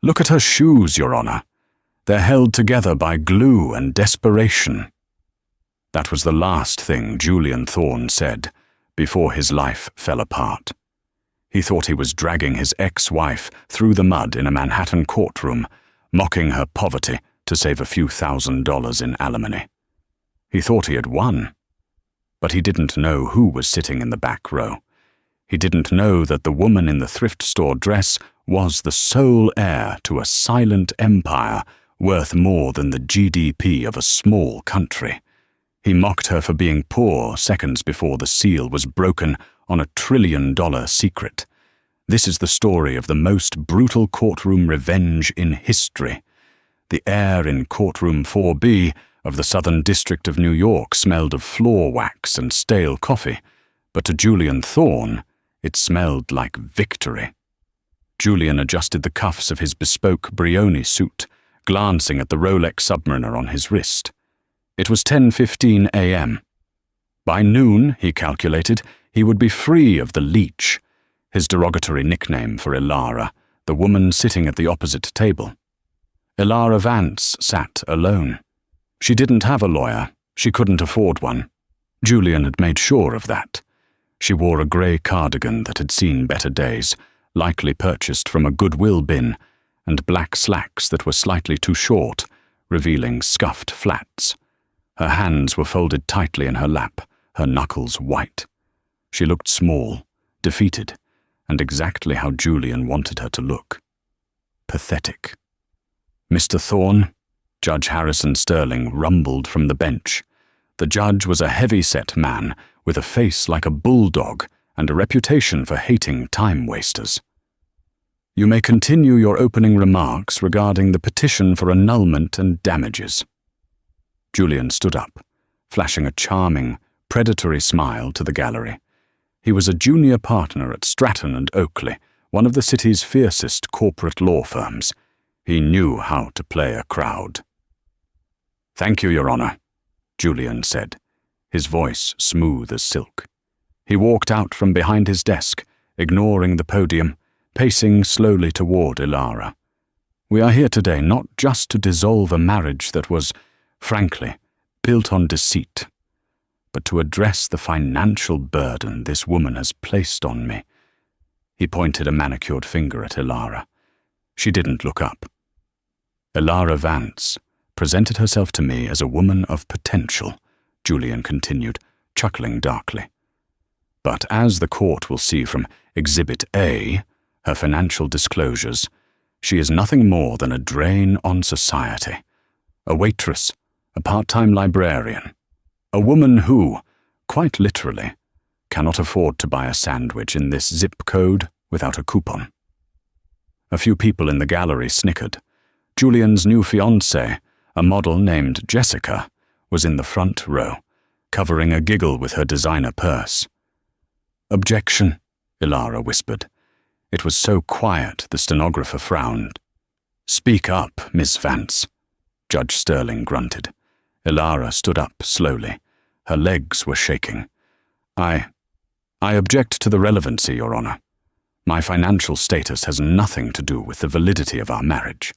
Look at her shoes, Your Honor. They're held together by glue and desperation." That was the last thing Julian Thorne said before his life fell apart. He thought he was dragging his ex-wife through the mud in a Manhattan courtroom, mocking her poverty to save a few $1,000s in alimony. He thought he had won, but he didn't know who was sitting in the back row. He didn't know that the woman in the thrift store dress was the sole heir to a silent empire worth more than the GDP of a small country. He mocked her for being poor seconds before the seal was broken on a $1 trillion secret. This is the story of the most brutal courtroom revenge in history. The air in courtroom 4B of the Southern District of New York smelled of floor wax and stale coffee, but to Julian Thorne, it smelled like victory. Julian adjusted the cuffs of his bespoke Brioni suit, glancing at the Rolex Submariner on his wrist. It was 10:15 a.m. By noon, he calculated, he would be free of the leech, his derogatory nickname for Ilara, the woman sitting at the opposite table. Ilara Vance sat alone. She didn't have a lawyer. She couldn't afford one. Julian had made sure of that. She wore a grey cardigan that had seen better days, likely purchased from a Goodwill bin, and black slacks that were slightly too short, revealing scuffed flats. Her hands were folded tightly in her lap, her knuckles white. She looked small, defeated, and exactly how Julian wanted her to look. Pathetic. "Mr. Thorne," Judge Harrison Sterling rumbled from the bench. The judge was a heavy-set man with a face like a bulldog and a reputation for hating time-wasters. "You may continue your opening remarks regarding the petition for annulment and damages." Julian stood up, flashing a charming, predatory smile to the gallery. He was a junior partner at Stratton and Oakley, one of the city's fiercest corporate law firms. He knew how to play a crowd. "Thank you, Your Honor," Julian said, his voice smooth as silk. He walked out from behind his desk, ignoring the podium, pacing slowly toward Ilara. "We are here today not just to dissolve a marriage that was, frankly, built on deceit, but to address the financial burden this woman has placed on me." He pointed a manicured finger at Ilara. She didn't look up. "Ilara Vance presented herself to me as a woman of potential," Julian continued, chuckling darkly. "But as the court will see from Exhibit A, her financial disclosures, she is nothing more than a drain on society. A waitress, a part-time librarian, a woman who, quite literally, cannot afford to buy a sandwich in this zip code without a coupon." A few people in the gallery snickered. Julian's new fiancée, a model named Jessica, was in the front row, covering a giggle with her designer purse. "Objection," Ilara whispered. It was so quiet the stenographer frowned. "Speak up, Miss Vance," Judge Sterling grunted. Ilara stood up slowly. Her legs were shaking. I object to the relevancy, Your Honor. My financial status has nothing to do with the validity of our marriage.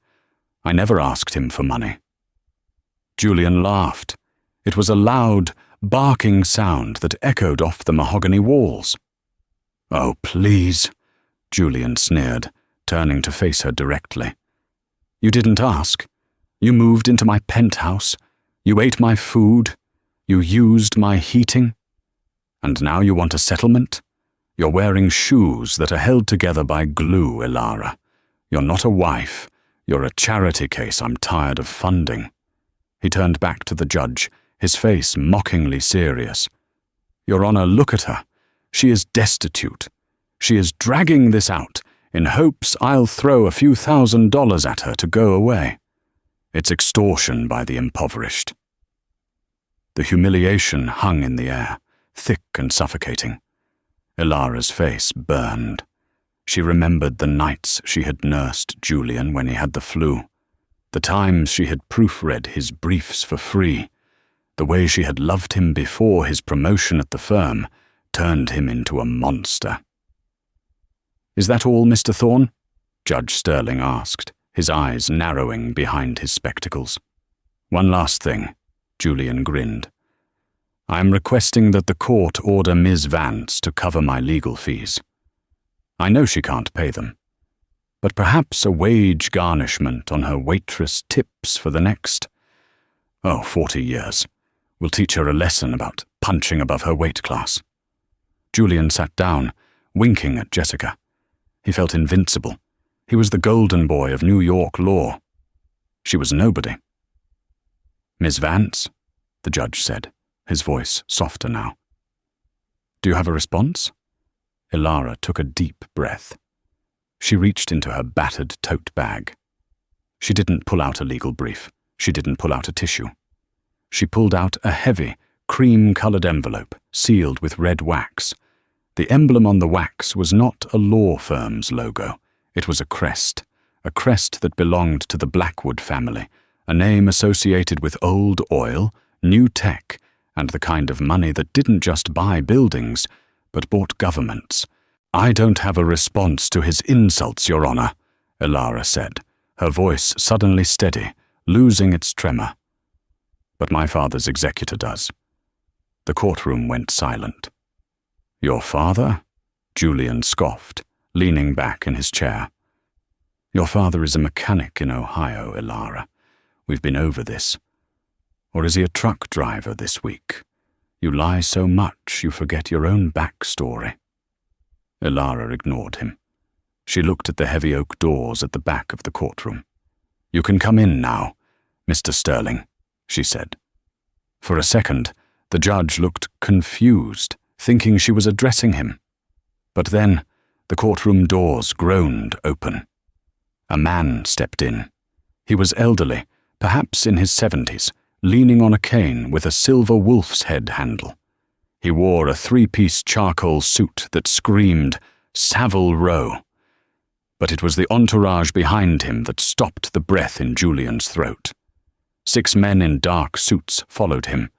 I never asked him for money." Julian laughed. It was a loud, barking sound that echoed off the mahogany walls. "Oh, please," Julian sneered, turning to face her directly. "You didn't ask. You moved into my penthouse. You ate my food. You used my heating. And now you want a settlement? You're wearing shoes that are held together by glue, Ilara. You're not a wife. You're a charity case I'm tired of funding." He turned back to the judge, his face mockingly serious. "Your Honor, look at her. She is destitute. She is dragging this out in hopes I'll throw a few $1,000s at her to go away. It's extortion by the impoverished." The humiliation hung in the air, thick and suffocating. Ilara's face burned. She remembered the nights she had nursed Julian when he had the flu, the times she had proofread his briefs for free, the way she had loved him before his promotion at the firm turned him into a monster. "Is that all, Mr. Thorne?" Judge Sterling asked, his eyes narrowing behind his spectacles. "One last thing," Julian grinned. "I am requesting that the court order Ms. Vance to cover my legal fees. I know she can't pay them, but perhaps a wage garnishment on her waitress tips for the next, 40 years will teach her a lesson about punching above her weight class." Julian sat down, winking at Jessica. He felt invincible. He was the golden boy of New York law. She was nobody. "Miss Vance," the judge said, his voice softer now. "Do you have a response?" Ilara took a deep breath. She reached into her battered tote bag. She didn't pull out a legal brief. She didn't pull out a tissue. She pulled out a heavy, cream-colored envelope, sealed with red wax. The emblem on the wax was not a law firm's logo. It was a crest that belonged to the Blackwood family, a name associated with old oil, new tech, and the kind of money that didn't just buy buildings, but bought governments. "I don't have a response to his insults, Your Honor," Ilara said, her voice suddenly steady, losing its tremor. "But my father's executor does." The courtroom went silent. "Your father?" Julian scoffed, leaning back in his chair. "Your father is a mechanic in Ohio, Ilara. We've been over this. Or is he a truck driver this week? You lie so much you forget your own backstory." Ilara ignored him. She looked at the heavy oak doors at the back of the courtroom. "You can come in now, Mr. Sterling," she said. For a second, the judge looked confused, thinking she was addressing him. But then, the courtroom doors groaned open. A man stepped in. He was elderly, perhaps in his 70s, leaning on a cane with a silver wolf's head handle. He wore a three-piece charcoal suit that screamed, "Savile Row." But it was the entourage behind him that stopped the breath in Julian's throat. 6 men in dark suits followed him.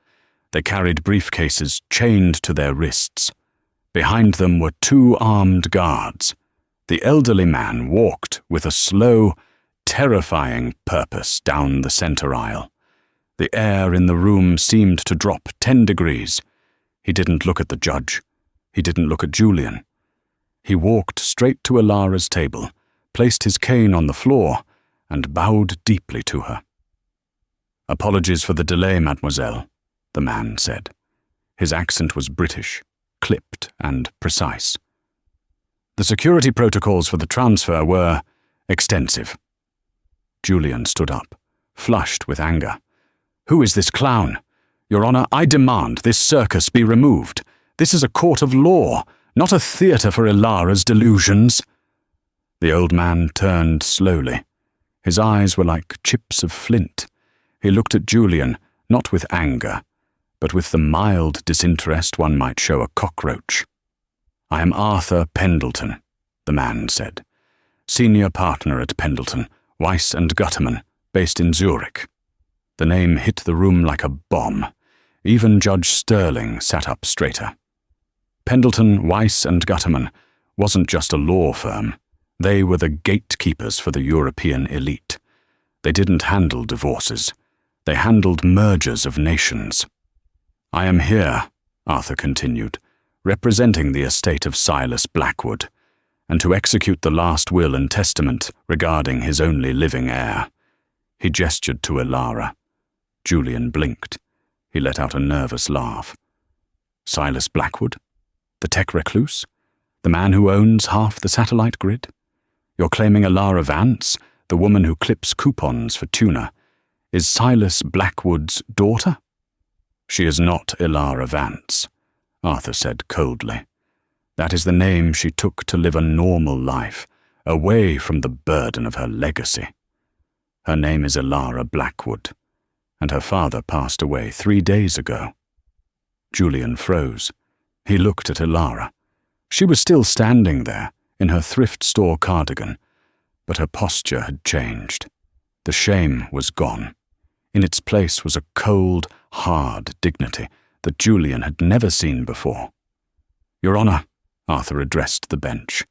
They carried briefcases chained to their wrists. Behind them were 2 armed guards. The elderly man walked with a slow, terrifying purpose down the center aisle. The air in the room seemed to drop 10 degrees. He didn't look at the judge. He didn't look at Julian. He walked straight to Ilara's table, placed his cane on the floor, and bowed deeply to her. "Apologies for the delay, mademoiselle," the man said. His accent was British, clipped and precise. "The security protocols for the transfer were extensive." Julian stood up, flushed with anger. "Who is this clown? Your Honor, I demand this circus be removed. This is a court of law, not a theatre for Ilara's delusions." The old man turned slowly. His eyes were like chips of flint. He looked at Julian, not with anger, but with the mild disinterest one might show a cockroach. "I am Arthur Pendleton," the man said. "Senior partner at Pendleton, Weiss and Gutterman, based in Zurich." The name hit the room like a bomb. Even Judge Sterling sat up straighter. Pendleton, Weiss and Gutterman wasn't just a law firm. They were the gatekeepers for the European elite. They didn't handle divorces. They handled mergers of nations. "I am here," Arthur continued, "representing the estate of Silas Blackwood, and to execute the last will and testament regarding his only living heir." He gestured to Ilara. Julian blinked. He let out a nervous laugh. "Silas Blackwood? The tech recluse? The man who owns half the satellite grid? You're claiming Ilara Vance, the woman who clips coupons for tuna, is Silas Blackwood's daughter?" "She is not Ilara Vance," Arthur said coldly. "That is the name she took to live a normal life, away from the burden of her legacy. Her name is Ilara Blackwood, and her father passed away 3 days ago." Julian froze. He looked at Ilara. She was still standing there, in her thrift store cardigan, but her posture had changed. The shame was gone. In its place was a cold, hard dignity that Julian had never seen before. "Your Honor," Arthur addressed the bench,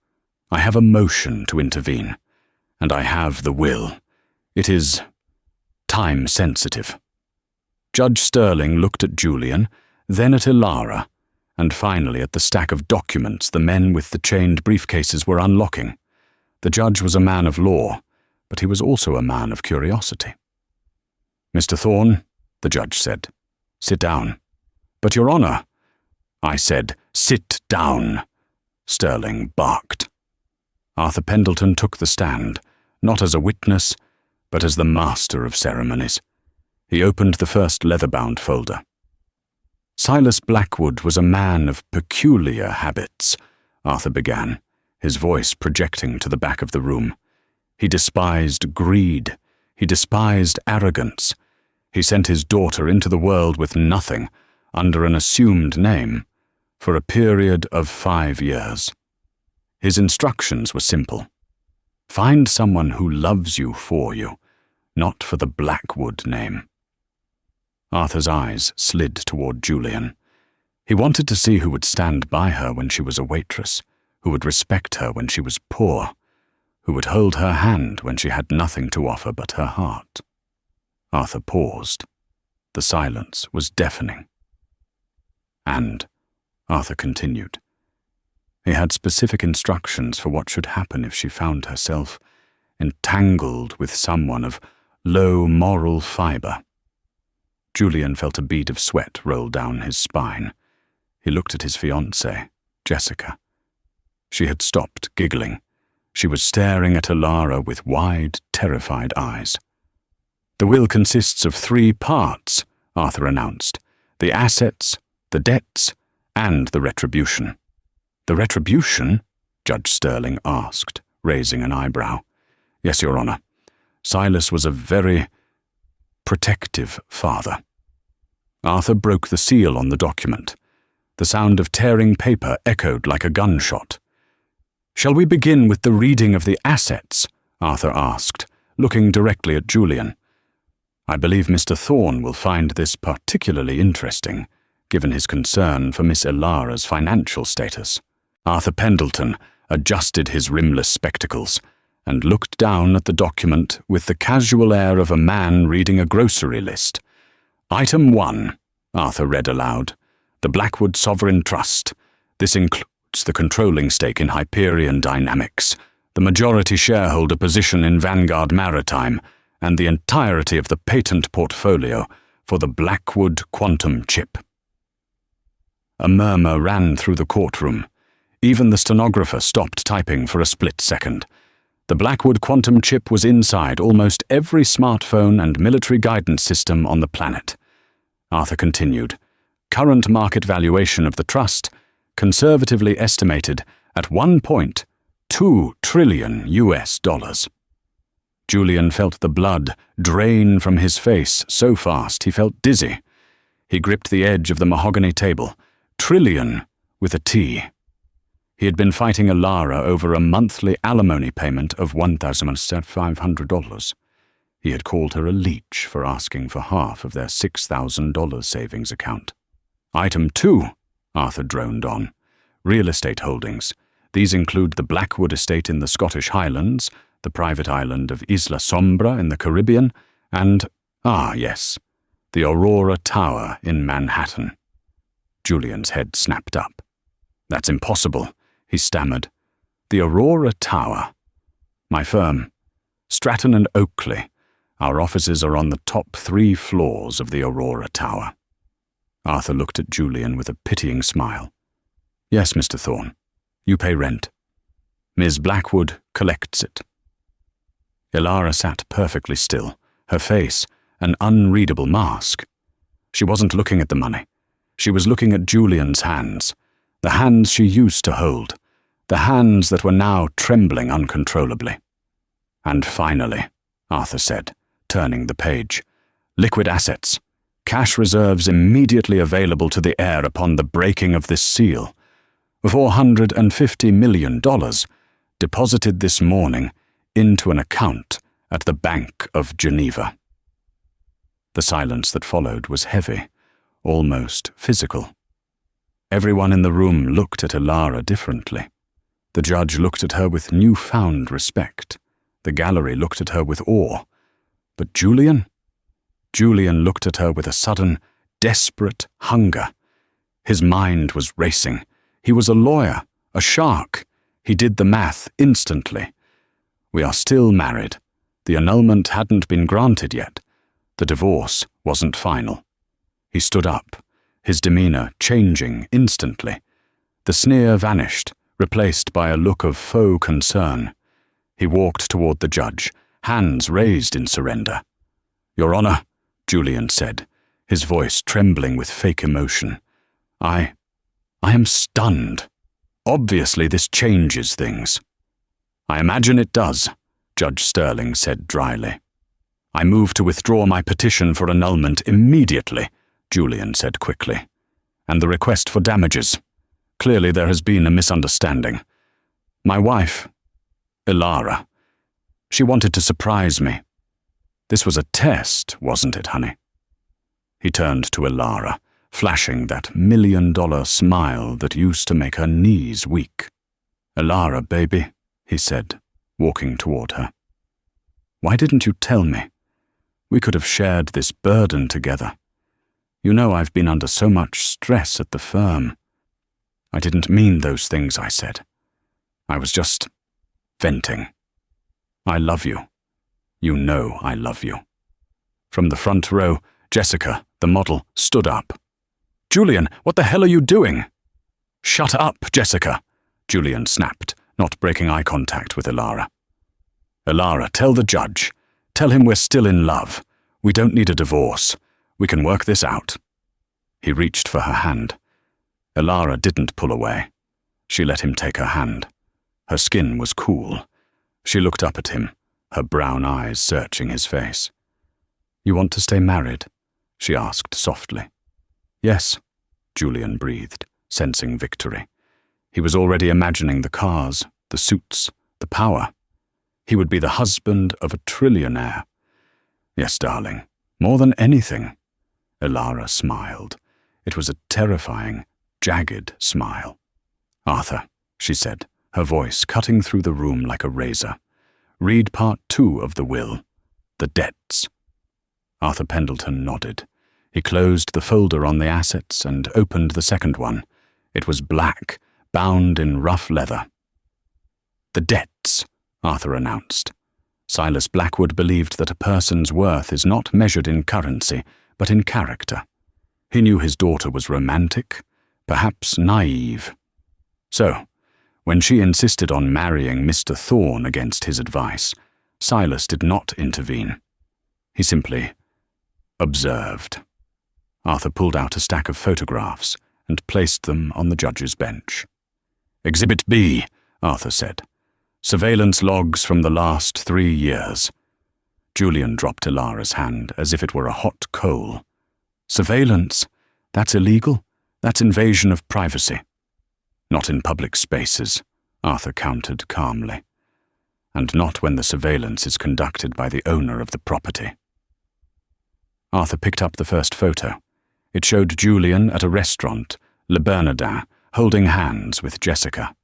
"I have a motion to intervene, and I have the will. It is time-sensitive." Judge Sterling looked at Julian, then at Ilara, and finally at the stack of documents the men with the chained briefcases were unlocking. The judge was a man of law, but he was also a man of curiosity. "Mr. Thorne," the judge said, "sit down." "But, Your Honor," I said, "sit down," Sterling barked. Arthur Pendleton took the stand, not as a witness, but as the master of ceremonies. He opened the first leather-bound folder. "Silas Blackwood was a man of peculiar habits," Arthur began, his voice projecting to the back of the room. "He despised greed. He despised arrogance. He sent his daughter into the world with nothing, under an assumed name, for a period of 5 years. His instructions were simple. Find someone who loves you for you, not for the Blackwood name." Arthur's eyes slid toward Julian. He wanted to see who would stand by her when she was a waitress, who would respect her when she was poor, who would hold her hand when she had nothing to offer but her heart. Arthur paused. The silence was deafening. "And," Arthur continued, "he had specific instructions for what should happen if she found herself entangled with someone of low moral fiber." Julian felt a bead of sweat roll down his spine. He looked at his fiancée, Jessica. She had stopped giggling. She was staring at Ilara with wide, terrified eyes. "The will consists of 3 parts," Arthur announced. "The assets, the debts, and the retribution." "The retribution?" Judge Sterling asked, raising an eyebrow. "Yes, Your Honor. Silas was a very protective father." Arthur broke the seal on the document. The sound of tearing paper echoed like a gunshot. "Shall we begin with the reading of the assets?" Arthur asked, looking directly at Julian. "I believe Mr. Thorne will find this particularly interesting, given his concern for Miss Ilara's financial status." Arthur Pendleton adjusted his rimless spectacles and looked down at the document with the casual air of a man reading a grocery list. "Item 1, Arthur read aloud, "the Blackwood Sovereign Trust. This includes the controlling stake in Hyperion Dynamics, the majority shareholder position in Vanguard Maritime, and the entirety of the patent portfolio for the Blackwood quantum chip." A murmur ran through the courtroom. Even the stenographer stopped typing for a split second. The Blackwood quantum chip was inside almost every smartphone and military guidance system on the planet. Arthur continued, "Current market valuation of the trust, conservatively estimated at $1.2 trillion US. Julian felt the blood drain from his face so fast he felt dizzy. He gripped the edge of the mahogany table. Trillion with a T. He had been fighting Ilara over a monthly alimony payment of $1,500. He had called her a leech for asking for half of their $6,000 savings account. "Item 2, Arthur droned on. "Real estate holdings. These include the Blackwood estate in the Scottish Highlands, the private island of Isla Sombra in the Caribbean, and, yes, the Aurora Tower in Manhattan." Julian's head snapped up. "That's impossible," he stammered. "The Aurora Tower. My firm, Stratton and Oakley. Our offices are on the top 3 floors of the Aurora Tower." Arthur looked at Julian with a pitying smile. "Yes, Mr. Thorne. You pay rent. Ms. Blackwood collects it." Ilara sat perfectly still, her face an unreadable mask. She wasn't looking at the money. She was looking at Julian's hands, the hands she used to hold, the hands that were now trembling uncontrollably. "And finally," Arthur said, turning the page, "liquid assets. Cash reserves immediately available to the heir upon the breaking of this seal. $450 million deposited this morning into an account at the Bank of Geneva." The silence that followed was heavy, almost physical. Everyone in the room looked at Ilara differently. The judge looked at her with newfound respect. The gallery looked at her with awe. But Julian? Julian looked at her with a sudden, desperate hunger. His mind was racing. He was a lawyer, a shark. He did the math instantly. We are still married. The annulment hadn't been granted yet. The divorce wasn't final. He stood up, his demeanor changing instantly. The sneer vanished, replaced by a look of faux concern. He walked toward the judge, hands raised in surrender. "Your Honor," Julian said, his voice trembling with fake emotion. I am stunned. Obviously this changes things." "I imagine it does," Judge Sterling said dryly. "I move to withdraw my petition for annulment immediately," Julian said quickly. "And the request for damages. Clearly there has been a misunderstanding. My wife, Ilara, she wanted to surprise me. This was a test, wasn't it, honey?" He turned to Ilara, flashing that $1 million smile that used to make her knees weak. "Ilara, baby," he said, walking toward her. "Why didn't you tell me? We could have shared this burden together. You know I've been under so much stress at the firm. I didn't mean those things I said. I was just venting. I love you. You know I love you." From the front row, Jessica, the model, stood up. "Julian, what the hell are you doing?" "Shut up, Jessica," Julian snapped, not breaking eye contact with Ilara. "Ilara, tell the judge. Tell him we're still in love. We don't need a divorce. We can work this out." He reached for her hand. Ilara didn't pull away. She let him take her hand. Her skin was cool. She looked up at him, her brown eyes searching his face. "You want to stay married?" she asked softly. "Yes," Julian breathed, sensing victory. He was already imagining the cars, the suits, the power. He would be the husband of a trillionaire. "Yes, darling, more than anything." Ilara smiled. It was a terrifying, jagged smile. "Arthur," she said, her voice cutting through the room like a razor. "Read part 2 of the will. The debts." Arthur Pendleton nodded. He closed the folder on the assets and opened the second one. It was black, bound in rough leather. "The debts," Arthur announced. Silas Blackwood believed that a person's worth is not measured in currency, but in character. He knew his daughter was romantic, perhaps naive. So, when she insisted on marrying Mr. Thorne against his advice, Silas did not intervene. He simply observed. Arthur pulled out a stack of photographs and placed them on the judge's bench. "Exhibit B," Arthur said. "Surveillance logs from the last 3 years." Julian dropped Ilara's hand as if it were a hot coal. "Surveillance? That's illegal? That's invasion of privacy." "Not in public spaces," Arthur countered calmly. "And not when the surveillance is conducted by the owner of the property." Arthur picked up the first photo. It showed Julian at a restaurant, Le Bernardin, holding hands with Jessica.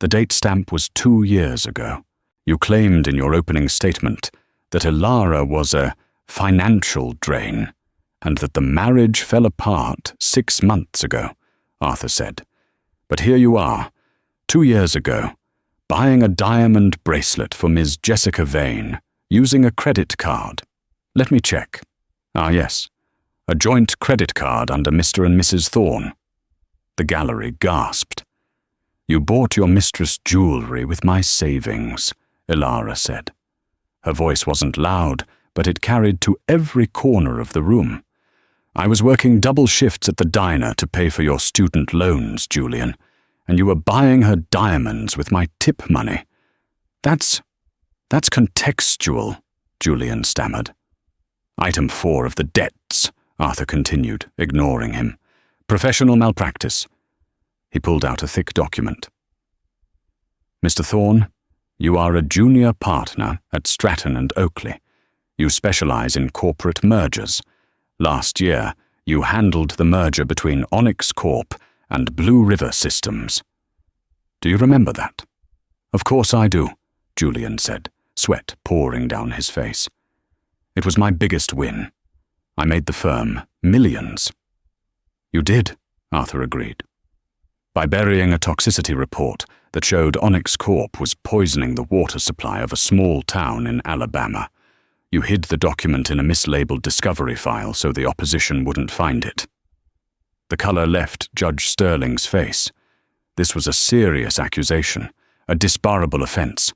The date stamp was 2 years ago. You claimed in your opening statement that Ilara was a financial drain, and that the marriage fell apart 6 months ago, Arthur said. But here you are, 2 years ago, buying a diamond bracelet for Ms. Jessica Vane, using a credit card. Let me check. Ah, yes, a joint credit card under Mr. and Mrs. Thorne. The gallery gasped. "You bought your mistress jewelry with my savings," Ilara said. Her voice wasn't loud, but it carried to every corner of the room. "I was working double shifts at the diner to pay for your student loans, Julian, and you were buying her diamonds with my tip money. That's contextual," Julian stammered. "Item 4 of the debts," Arthur continued, ignoring him. "Professional malpractice." He pulled out a thick document. "Mr. Thorne, you are a junior partner at Stratton and Oakley. You specialize in corporate mergers. Last year, you handled the merger between Onyx Corp and Blue River Systems. Do you remember that?" "Of course I do," Julian said, sweat pouring down his face. It was my biggest win. I made the firm millions. You did, Arthur agreed. By burying a toxicity report that showed Onyx Corp was poisoning the water supply of a small town in Alabama. You hid the document in a mislabeled discovery file so the opposition wouldn't find it. The color left Judge Sterling's face. This was a serious accusation, a disbarable offense.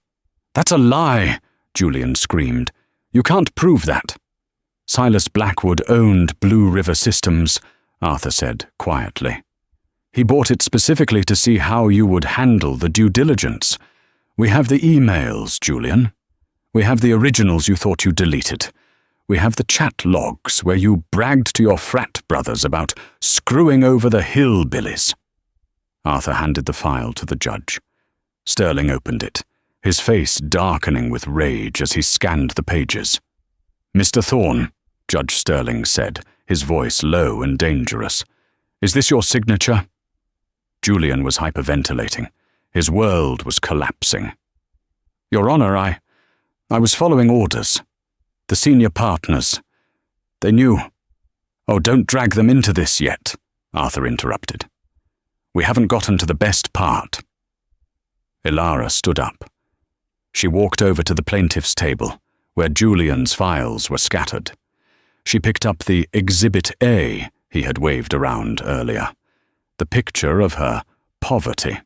That's a lie, Julian screamed. You can't prove that. Silas Blackwood owned Blue River Systems, Arthur said quietly. He bought it specifically to see how you would handle the due diligence. We have the emails, Julian. We have the originals you thought you deleted. We have the chat logs where you bragged to your frat brothers about screwing over the hillbillies. Arthur handed the file to the judge. Sterling opened it, his face darkening with rage as he scanned the pages. Mr. Thorne, Judge Sterling said, his voice low and dangerous. Is this your signature? Julian was hyperventilating. His world was collapsing. Your Honor, I was following orders. The senior partners. They knew. Oh, don't drag them into this yet, Arthur interrupted. We haven't gotten to the best part. Ilara stood up. She walked over to the plaintiff's table, where Julian's files were scattered. She picked up the Exhibit A he had waved around earlier, the picture of her poverty.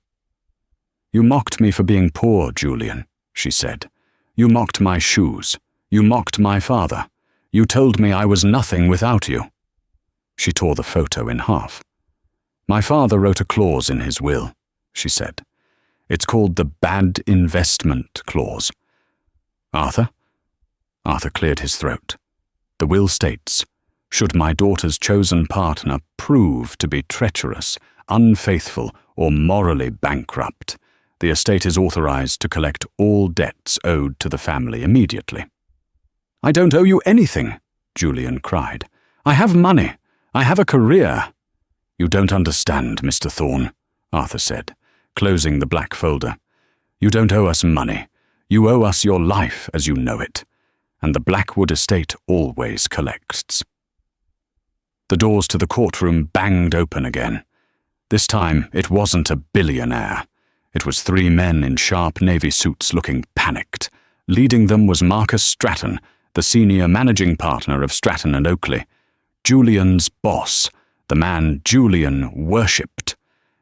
You mocked me for being poor, Julian, she said. You mocked my shoes. You mocked my father. You told me I was nothing without you. She tore the photo in half. My father wrote a clause in his will, she said. It's called the Bad Investment Clause. Arthur? Arthur cleared his throat. The will states, should my daughter's chosen partner prove to be treacherous, unfaithful, or morally bankrupt, the estate is authorized to collect all debts owed to the family immediately. I don't owe you anything, Julian cried. I have money. I have a career. You don't understand, Mr. Thorne, Arthur said, closing the black folder. You don't owe us money. You owe us your life as you know it. And the Blackwood estate always collects. The doors to the courtroom banged open again. This time it wasn't a billionaire. It was 3 men in sharp navy suits looking panicked. Leading them was Marcus Stratton, the senior managing partner of Stratton and Oakley. Julian's boss, the man Julian worshipped.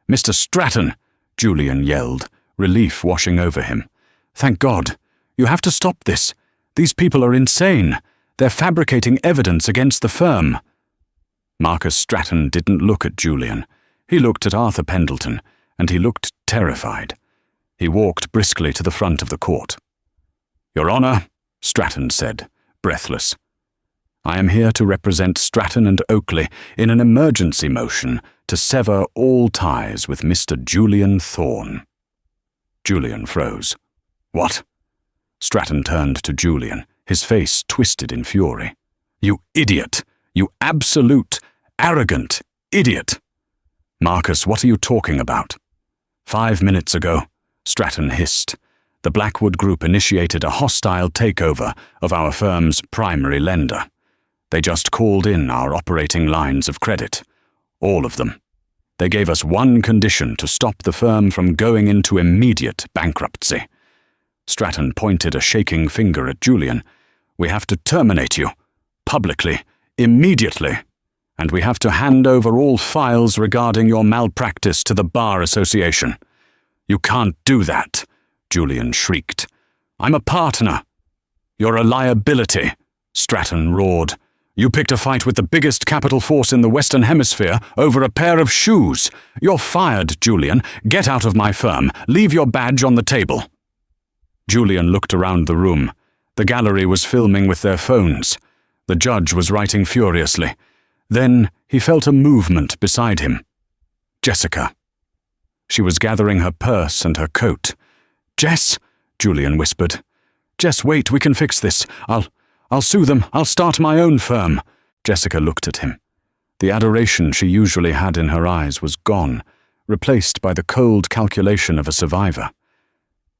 Mr. Stratton, Julian yelled, relief washing over him. Thank God. You have to stop this. These people are insane. They're fabricating evidence against the firm. Marcus Stratton didn't look at Julian. He looked at Arthur Pendleton, and he looked terrified. He walked briskly to the front of the court. Your Honor, Stratton said, breathless. I am here to represent Stratton and Oakley in an emergency motion to sever all ties with Mr. Julian Thorne. Julian froze. What? Stratton turned to Julian, his face twisted in fury. You idiot! You absolute, arrogant idiot! Marcus, what are you talking about? 5 minutes ago, Stratton hissed. The Blackwood Group initiated a hostile takeover of our firm's primary lender. They just called in our operating lines of credit. All of them. They gave us one condition to stop the firm from going into immediate bankruptcy. Stratton pointed a shaking finger at Julian. We have to terminate you. Publicly. Immediately. And we have to hand over all files regarding your malpractice to the Bar Association. You can't do that, Julian shrieked. I'm a partner. You're a liability, Stratton roared. You picked a fight with the biggest capital force in the Western Hemisphere over a pair of shoes. You're fired, Julian. Get out of my firm. Leave your badge on the table. Julian looked around the room. The gallery was filming with their phones. The judge was writing furiously. Then he felt a movement beside him. Jessica. She was gathering her purse and her coat. Jess, Julian whispered. Jess, wait, we can fix this. I'll sue them. I'll start my own firm. Jessica looked at him. The adoration she usually had in her eyes was gone, replaced by the cold calculation of a survivor.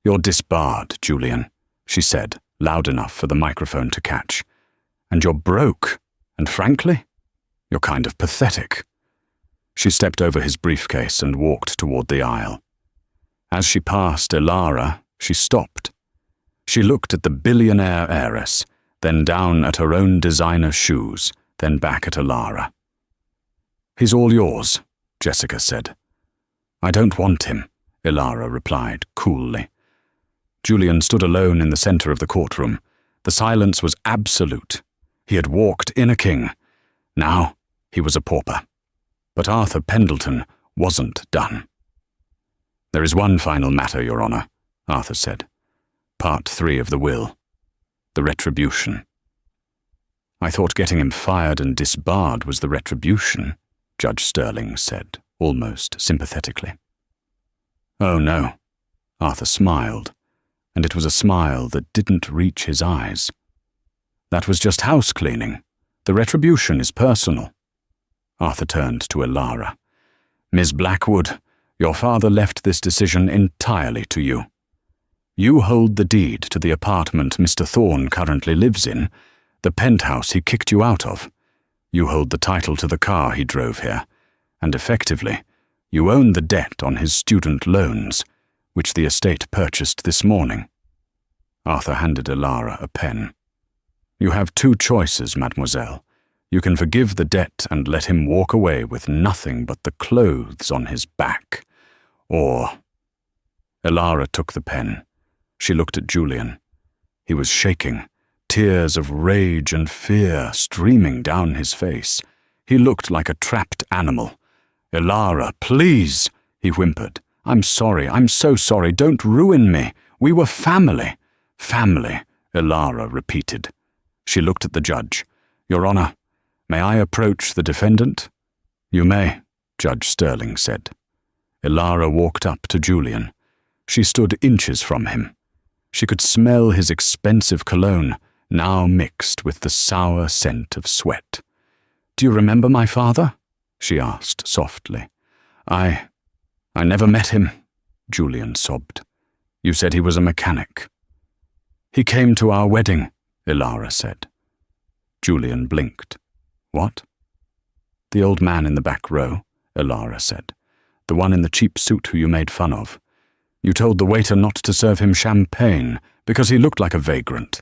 You're disbarred, Julian, she said, loud enough for the microphone to catch. "And you're broke, and frankly, you're kind of pathetic." She stepped over his briefcase and walked toward the aisle. As she passed Elara, she stopped. She looked at the billionaire heiress, then down at her own designer shoes, then back at Elara. "He's all yours," Jessica said. "I don't want him," Elara replied coolly. Julian stood alone in the center of the courtroom. The silence was absolute. He had walked in a king. Now he was a pauper. But Arthur Pendleton wasn't done. "There is one final matter, Your Honor," Arthur said. "Part 3 of the will. The retribution." "I thought getting him fired and disbarred was the retribution," Judge Sterling said, almost sympathetically. "Oh, no." Arthur smiled, and it was a smile that didn't reach his eyes. "That was just house cleaning. The retribution is personal." Arthur turned to Elara. "Ms. Blackwood, your father left this decision entirely to you. You hold the deed to the apartment Mr. Thorne currently lives in, the penthouse he kicked you out of. You hold the title to the car he drove here, and effectively, you own the debt on his student loans, which the estate purchased this morning." Arthur handed Elara a pen. "You have 2 choices, mademoiselle. You can forgive the debt and let him walk away with nothing but the clothes on his back. Or—" Elara took the pen. She looked at Julian. He was shaking, tears of rage and fear streaming down his face. He looked like a trapped animal. "Elara, please," he whimpered. "I'm sorry, I'm so sorry, don't ruin me. We were family." "Family," Elara repeated. She looked at the judge. "Your Honor, may I approach the defendant?" "You may," Judge Sterling said. Elara walked up to Julian. She stood inches from him. She could smell his expensive cologne, now mixed with the sour scent of sweat. "Do you remember my father?" she asked softly. I never met him," Julian sobbed. "You said he was a mechanic." "He came to our wedding," Elara said. Julian blinked. "What?" "The old man in the back row," Elara said. "The one in the cheap suit who you made fun of. You told the waiter not to serve him champagne because he looked like a vagrant.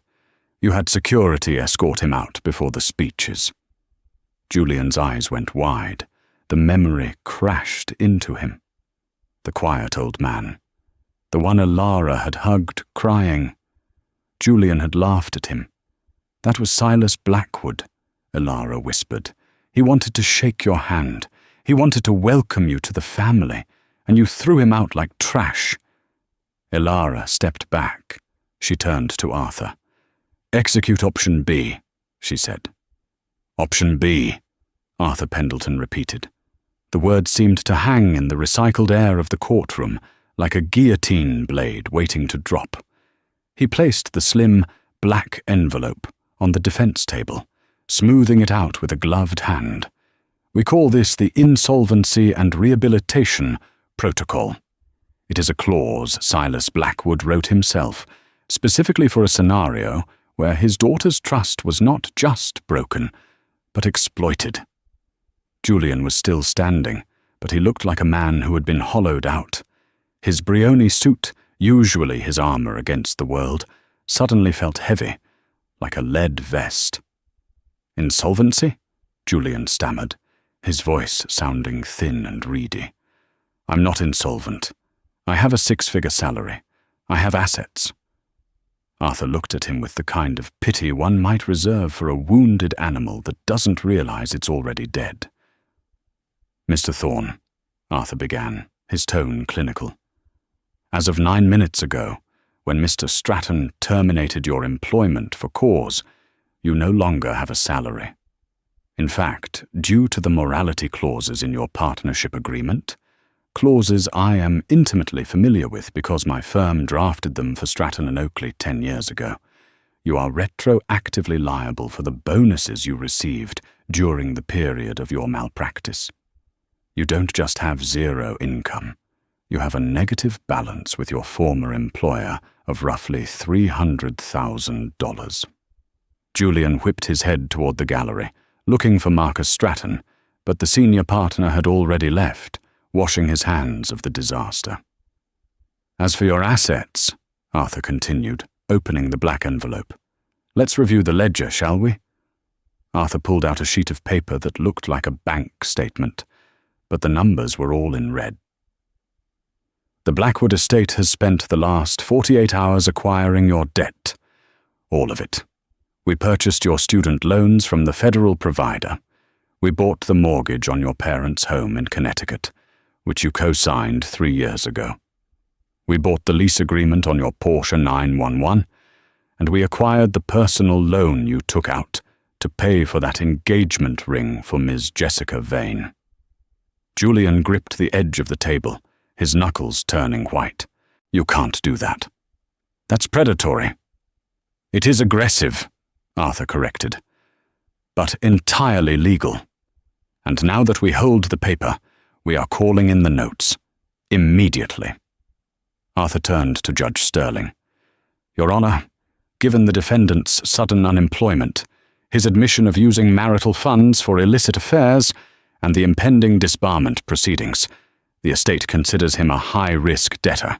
You had security escort him out before the speeches." Julian's eyes went wide. The memory crashed into him. The quiet old man. The one Elara had hugged, crying. Julian had laughed at him. "That was Silas Blackwood," Elara whispered. "He wanted to shake your hand. He wanted to welcome you to the family, and you threw him out like trash." Elara stepped back. She turned to Arthur. "Execute option B," she said. "Option B," Arthur Pendleton repeated. The word seemed to hang in the recycled air of the courtroom like a guillotine blade waiting to drop. He placed the slim, black envelope on the defense table, smoothing it out with a gloved hand. "We call this the Insolvency and Rehabilitation Protocol. It is a clause Silas Blackwood wrote himself, specifically for a scenario where his daughter's trust was not just broken, but exploited." Julian was still standing, but he looked like a man who had been hollowed out. His Brioni suit, usually his armor against the world, suddenly felt heavy, like a lead vest. "Insolvency?" Julian stammered, his voice sounding thin and reedy. "I'm not insolvent. I have a 6-figure salary. I have assets." Arthur looked at him with the kind of pity one might reserve for a wounded animal that doesn't realize it's already dead. "Mr. Thorne," Arthur began, his tone clinical. "As of 9 minutes ago, when Mr. Stratton terminated your employment for cause, you no longer have a salary. In fact, due to the morality clauses in your partnership agreement, clauses I am intimately familiar with because my firm drafted them for Stratton and Oakley 10 years ago, you are retroactively liable for the bonuses you received during the period of your malpractice. You don't just have 0 income. You have a negative balance with your former employer of roughly $300,000. Julian whipped his head toward the gallery, looking for Marcus Stratton, but the senior partner had already left, washing his hands of the disaster. As for your assets, Arthur continued, opening the black envelope, let's review the ledger, shall we? Arthur pulled out a sheet of paper that looked like a bank statement, but the numbers were all in red. The Blackwood estate has spent the last 48 hours acquiring your debt. All of it. We purchased your student loans from the federal provider. We bought the mortgage on your parents' home in Connecticut, which you co-signed 3 years ago. We bought the lease agreement on your Porsche 911, and we acquired the personal loan you took out to pay for that engagement ring for Ms. Jessica Vane. Julian gripped the edge of the table, his knuckles turning white. You can't do that. That's predatory. It is aggressive, Arthur corrected, but entirely legal. And now that we hold the paper, we are calling in the notes. Immediately. Arthur turned to Judge Sterling. Your Honor, given the defendant's sudden unemployment, his admission of using marital funds for illicit affairs, and the impending disbarment proceedings, the estate considers him a high-risk debtor.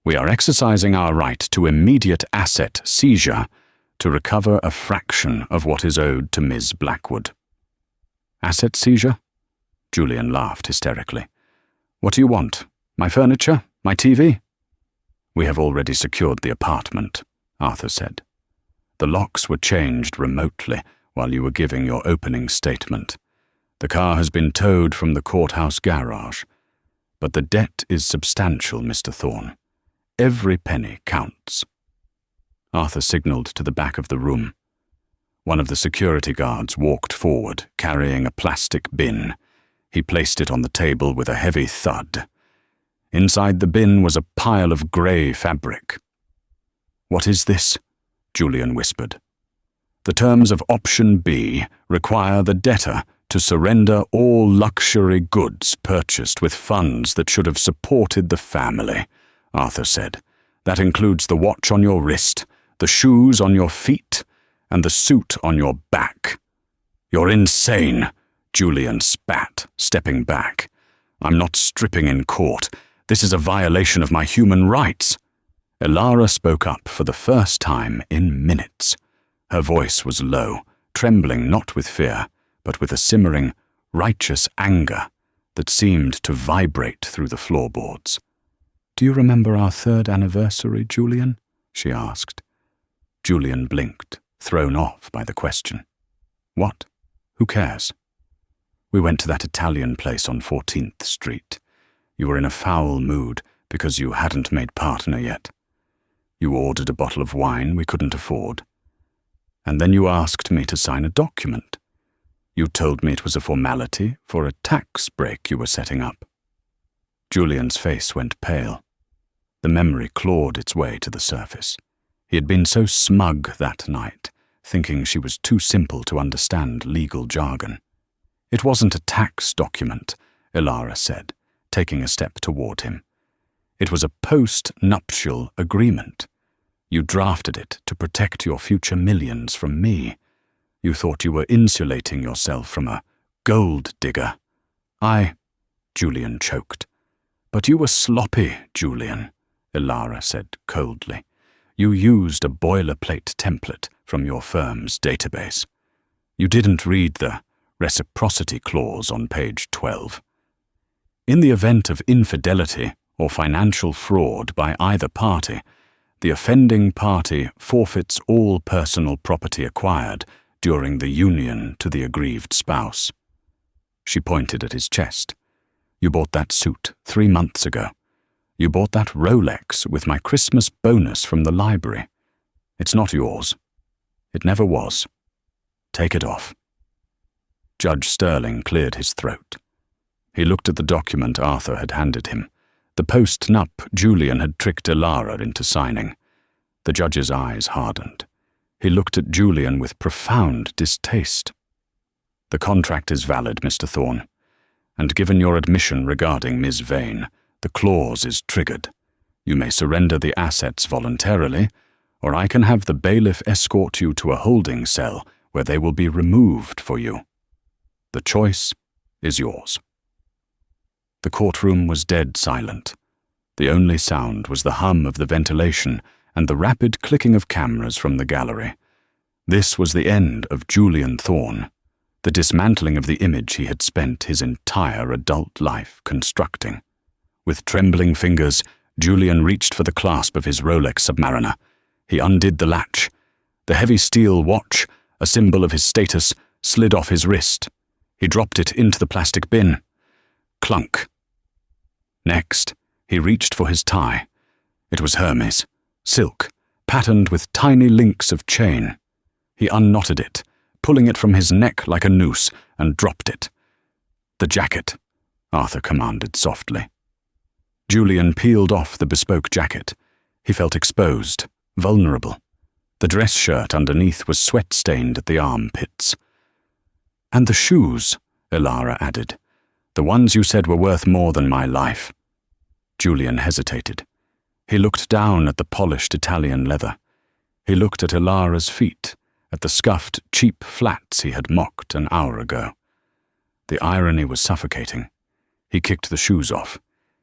We are exercising our right to immediate asset seizure to recover a fraction of what is owed to Ms. Blackwood. Asset seizure? Julian laughed hysterically. What do you want? My furniture? My TV? We have already secured the apartment, Arthur said. The locks were changed remotely while you were giving your opening statement. The car has been towed from the courthouse garage. But the debt is substantial, Mr. Thorne. Every penny counts. Arthur signaled to the back of the room. One of the security guards walked forward, carrying a plastic bin. He placed it on the table with a heavy thud. Inside the bin was a pile of grey fabric. What is this? Julian whispered. The terms of Option B require the debtor to surrender all luxury goods purchased with funds that should have supported the family, Arthur said. That includes the watch on your wrist, the shoes on your feet, and the suit on your back. You're insane, Julian spat, stepping back. I'm not stripping in court. This is a violation of my human rights. Elara spoke up for the first time in minutes. Her voice was low, trembling not with fear, but with a simmering, righteous anger that seemed to vibrate through the floorboards. Do you remember our 3rd anniversary, Julian? She asked. Julian blinked, thrown off by the question. What? Who cares? We went to that Italian place on 14th Street. You were in a foul mood because you hadn't made partner yet. You ordered a bottle of wine we couldn't afford. And then you asked me to sign a document. You told me it was a formality for a tax break you were setting up. Julian's face went pale. The memory clawed its way to the surface. He had been so smug that night, thinking she was too simple to understand legal jargon. It wasn't a tax document, Elara said, taking a step toward him. It was a post-nuptial agreement. You drafted it to protect your future millions from me. You thought you were insulating yourself from a gold digger. Julian choked. But you were sloppy, Julian, Elara said coldly. You used a boilerplate template from your firm's database. You didn't read the reciprocity clause on page 12. In the event of infidelity or financial fraud by either party, the offending party forfeits all personal property acquired during the union to the aggrieved spouse. She pointed at his chest. You bought that suit 3 months ago. You bought that Rolex with my Christmas bonus from the library. It's not yours. It never was. Take it off. Judge Sterling cleared his throat. He looked at the document Arthur had handed him, the post-nup Julian had tricked Elara into signing. The judge's eyes hardened. He looked at Julian with profound distaste. The contract is valid, Mr. Thorne, and given your admission regarding Miss Vane, The clause is triggered. You may surrender the assets voluntarily, or I can have the bailiff escort you to a holding cell where they will be removed for you. The choice is yours." The courtroom was dead silent. The only sound was the hum of the ventilation and the rapid clicking of cameras from the gallery. This was the end of Julian Thorne, the dismantling of the image he had spent his entire adult life constructing. With trembling fingers, Julian reached for the clasp of his Rolex Submariner. He undid the latch. The heavy steel watch, a symbol of his status, slid off his wrist. He dropped it into the plastic bin. Clunk. Next, he reached for his tie. It was Hermes, silk, patterned with tiny links of chain. He unknotted it, pulling it from his neck like a noose, and dropped it. "The jacket," Arthur commanded softly. Julian peeled off the bespoke jacket. He felt exposed, vulnerable. The dress shirt underneath was sweat-stained at the armpits. "And the shoes," Elara added. "The ones you said were worth more than my life." Julian hesitated. He looked down at the polished Italian leather. He looked at Elara's feet, at the scuffed, cheap flats he had mocked an hour ago. The irony was suffocating. He kicked the shoes off.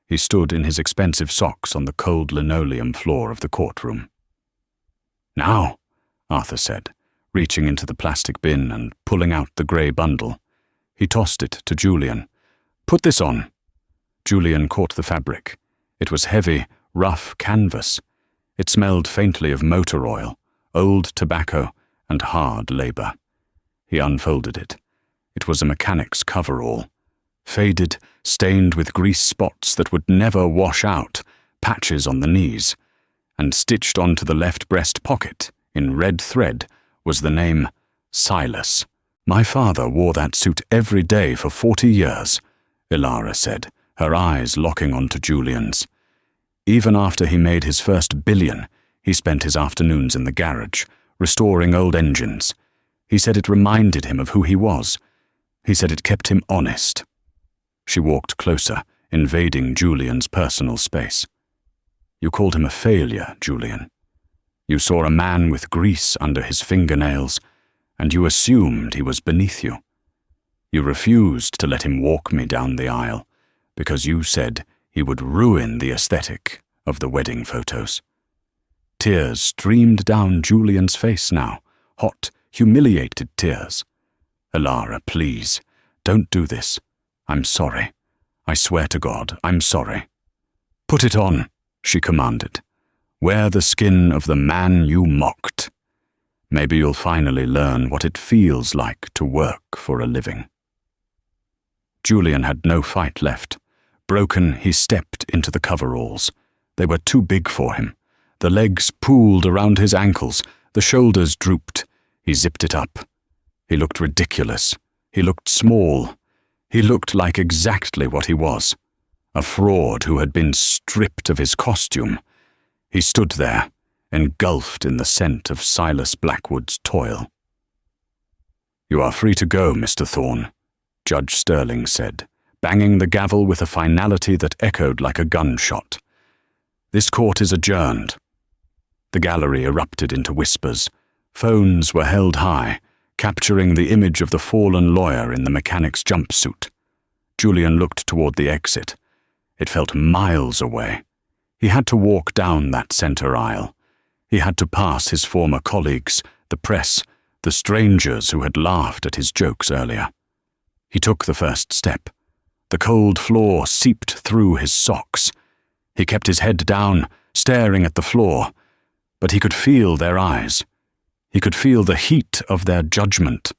He stood in his expensive socks on the cold linoleum floor of the courtroom. "Now," Arthur said, reaching into the plastic bin and pulling out the grey bundle. He tossed it to Julian. "Put this on." Julian caught the fabric. It was heavy, rough canvas. It smelled faintly of motor oil, old tobacco, and hard labour. He unfolded it. It was a mechanic's coverall. Faded, stained with grease spots that would never wash out, patches on the knees, and stitched onto the left breast pocket, in red thread, was the name Silas. "My father wore that suit every day for 40 years, Elara said, her eyes locking onto Julian's. Even after he made his first $1 billion, he spent his afternoons in the garage, restoring old engines. He said it reminded him of who he was. He said it kept him honest." She walked closer, invading Julian's personal space. "You called him a failure, Julian. You saw a man with grease under his fingernails, and you assumed he was beneath you. You refused to let him walk me down the aisle, because you said he would ruin the aesthetic of the wedding photos." Tears streamed down Julian's face now, hot, humiliated tears. "Elara, please, don't do this. I'm sorry. I swear to God, I'm sorry." "Put it on," she commanded. "Wear the skin of the man you mocked. Maybe you'll finally learn what it feels like to work for a living." Julian had no fight left. Broken, he stepped into the coveralls. They were too big for him. The legs pooled around his ankles, the shoulders drooped. He zipped it up. He looked ridiculous. He looked small. He looked like exactly what he was, a fraud who had been stripped of his costume. He stood there, engulfed in the scent of Silas Blackwood's toil. "You are free to go, Mr. Thorne," Judge Sterling said, banging the gavel with a finality that echoed like a gunshot. "This court is adjourned." The gallery erupted into whispers. Phones were held high, capturing the image of the fallen lawyer in the mechanic's jumpsuit. Julian looked toward the exit. It felt miles away. He had to walk down that center aisle. He had to pass his former colleagues, the press, the strangers who had laughed at his jokes earlier. He took the first step. The cold floor seeped through his socks. He kept his head down, staring at the floor, but he could feel their eyes. He could feel the heat of their judgment.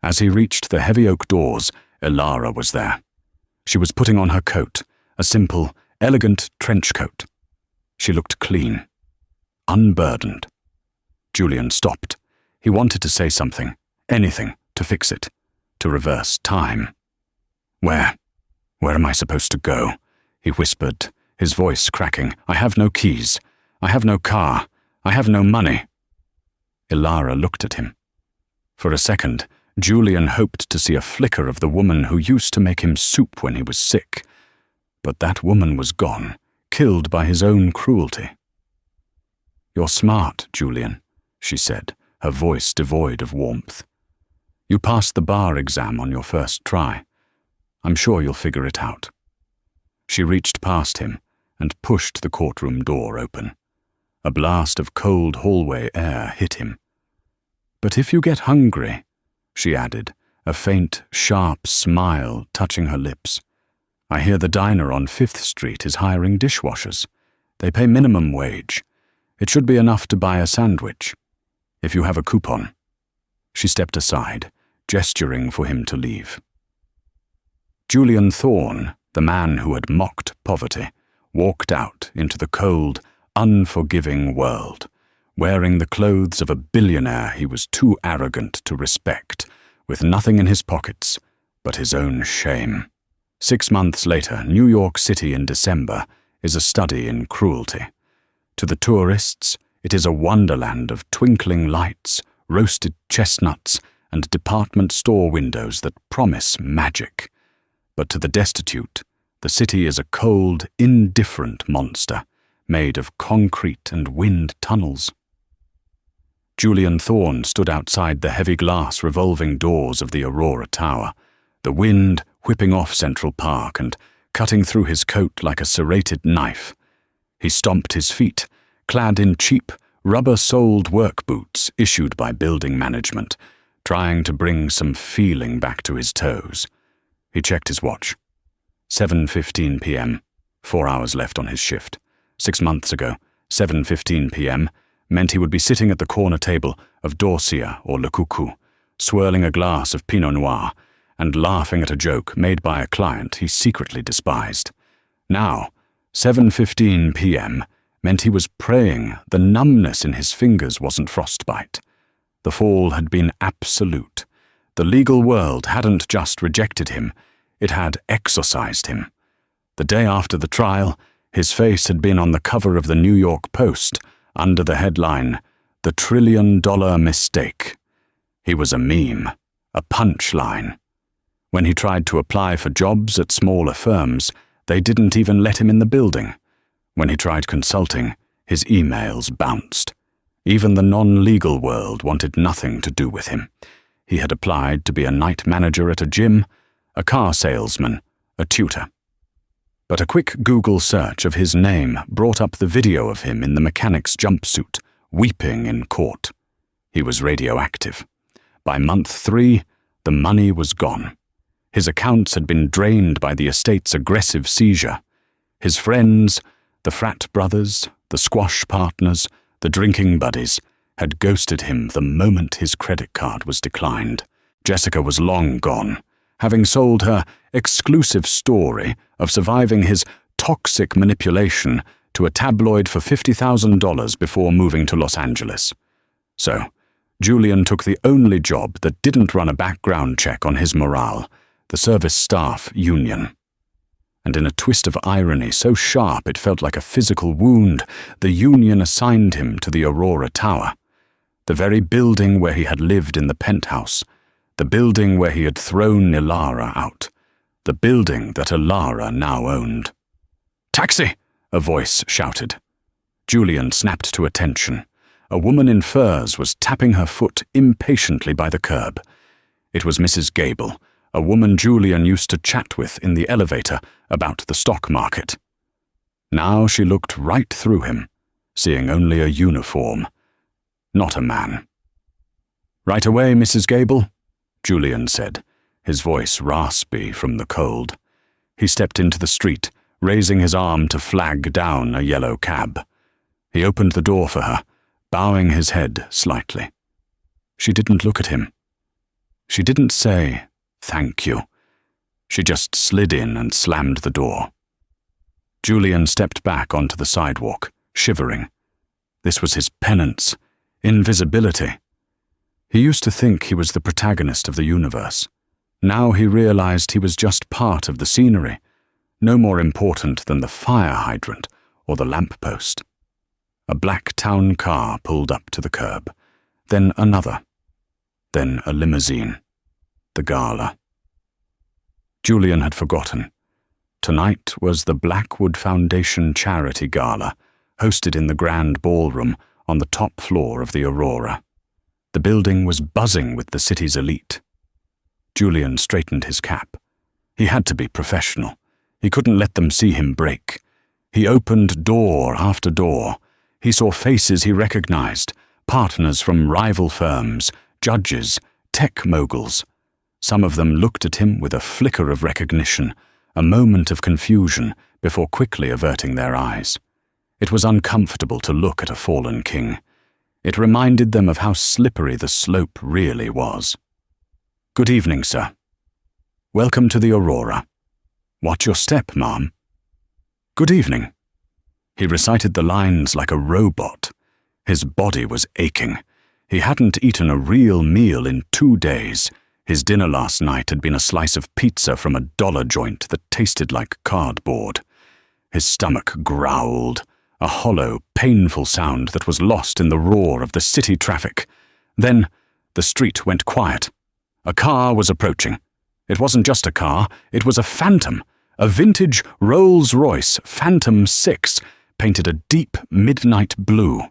As he reached the heavy oak doors, Elara was there. She was putting on her coat, a simple, elegant trench coat. She looked clean, unburdened. Julian stopped. He wanted to say something, anything, to fix it, to reverse time. Where am I supposed to go?" he whispered, his voice cracking. "I have no keys. I have no car. I have no money." Elara looked at him. For a second, Julian hoped to see a flicker of the woman who used to make him soup when he was sick. But that woman was gone, killed by his own cruelty. "You're smart, Julian," she said, her voice devoid of warmth. "You passed the bar exam on your first try. I'm sure you'll figure it out." She reached past him and pushed the courtroom door open. A blast of cold hallway air hit him. "But if you get hungry," she added, a faint, sharp smile touching her lips, "I hear the diner on 5th Street is hiring dishwashers. They pay minimum wage. It should be enough to buy a sandwich. If you have a coupon." She stepped aside, gesturing for him to leave. Julian Thorne, the man who had mocked poverty, walked out into the cold, unforgiving world, wearing the clothes of a billionaire he was too arrogant to respect, with nothing in his pockets but his own shame. 6 months later, New York City in December is a study in cruelty. To the tourists, it is a wonderland of twinkling lights, roasted chestnuts, and department store windows that promise magic. But to the destitute, the city is a cold, indifferent monster, made of concrete and wind tunnels. Julian Thorne stood outside the heavy glass revolving doors of the Aurora Tower, the wind whipping off Central Park and cutting through his coat like a serrated knife. He stomped his feet, clad in cheap, rubber-soled work boots issued by building management, trying to bring some feeling back to his toes. He checked his watch. 7:15 p.m., 4 hours left on his shift. 6 months ago, 7:15 p.m. meant he would be sitting at the corner table of Dorsia or Le Coucou, swirling a glass of Pinot Noir and laughing at a joke made by a client he secretly despised. Now, 7:15 p.m. meant he was praying the numbness in his fingers wasn't frostbite. The fall had been absolute. The legal world hadn't just rejected him, it had exorcised him. The day after the trial, his face had been on the cover of the New York Post under the headline, "The $1 trillion Mistake." He was a meme, a punchline. When he tried to apply for jobs at smaller firms, they didn't even let him in the building. When he tried consulting, his emails bounced. Even the non-legal world wanted nothing to do with him. He had applied to be a night manager at a gym, a car salesman, a tutor. But a quick Google search of his name brought up the video of him in the mechanic's jumpsuit, weeping in court. He was radioactive. By month 3, the money was gone. His accounts had been drained by the estate's aggressive seizure. His friends, the frat brothers, the squash partners, the drinking buddies, had ghosted him the moment his credit card was declined. Jessica was long gone, having sold her exclusive story of surviving his toxic manipulation to a tabloid for $50,000 before moving to Los Angeles. So, Julian took the only job that didn't run a background check on his morale, the service staff union. And in a twist of irony so sharp it felt like a physical wound, the union assigned him to the Aurora Tower, the very building where he had lived in the penthouse, the building where he had thrown Ilara out, the building that Ilara now owned. "Taxi!" a voice shouted. Julian snapped to attention. A woman in furs was tapping her foot impatiently by the curb. It was Mrs. Gable, a woman Julian used to chat with in the elevator about the stock market. Now she looked right through him, seeing only a uniform, not a man. "Right away, Mrs. Gable," Julian said, his voice raspy from the cold. He stepped into the street, raising his arm to flag down a yellow cab. He opened the door for her, bowing his head slightly. She didn't look at him. She didn't say, "Thank you." She just slid in and slammed the door. Julian stepped back onto the sidewalk, shivering. This was his penance, invisibility. He used to think he was the protagonist of the universe. Now he realized he was just part of the scenery, no more important than the fire hydrant or the lamppost. A black town car pulled up to the curb, then another, then a limousine, the gala. Julian had forgotten. Tonight was the Blackwood Foundation Charity Gala, hosted in the Grand Ballroom on the top floor of the Aurora. The building was buzzing with the city's elite. Julian straightened his cap. He had to be professional. He couldn't let them see him break. He opened door after door. He saw faces he recognized, partners from rival firms, judges, tech moguls. Some of them looked at him with a flicker of recognition, a moment of confusion before quickly averting their eyes. It was uncomfortable to look at a fallen king. It reminded them of how slippery the slope really was. "Good evening, sir. Welcome to the Aurora. Watch your step, ma'am." "Good evening." He recited the lines like a robot. His body was aching. He hadn't eaten a real meal in 2 days. His dinner last night had been a slice of pizza from a dollar joint that tasted like cardboard. His stomach growled, a hollow, painful sound that was lost in the roar of the city traffic. Then the street went quiet. A car was approaching. It wasn't just a car, it was a Phantom, a vintage Rolls-Royce Phantom 6, painted a deep midnight blue.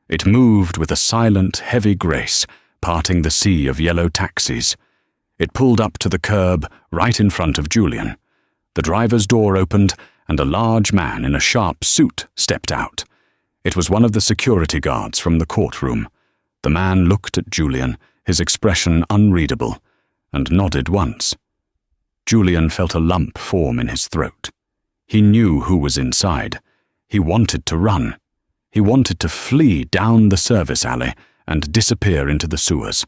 It moved with a silent, heavy grace, parting the sea of yellow taxis. It pulled up to the curb right in front of Julian. The driver's door opened, and a large man in a sharp suit stepped out. It was one of the security guards from the courtroom. The man looked at Julian, his expression unreadable, and nodded once. Julian felt a lump form in his throat. He knew who was inside. He wanted to run. He wanted to flee down the service alley and disappear into the sewers.